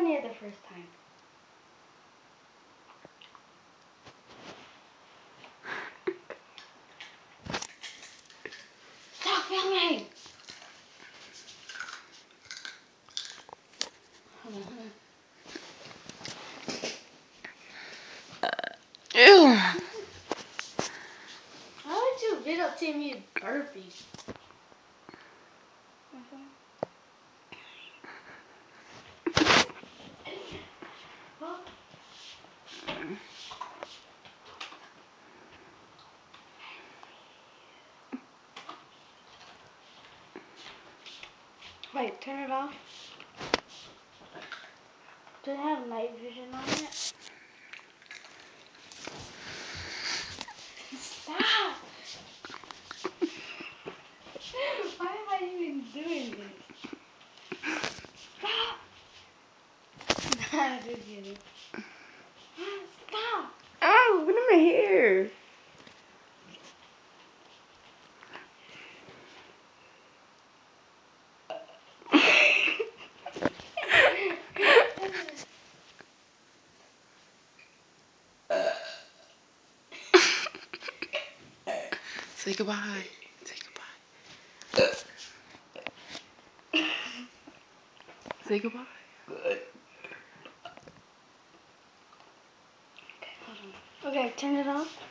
me it the first time. Stop filming! Ew. Why would you videotape me burping? Wait, turn it off. Does it have night vision on it? Stop! Why am I even doing this? Stop! I did get it. Stop! Oh, what am I here? Say goodbye. Say goodbye. Say goodbye. Okay, turn it off.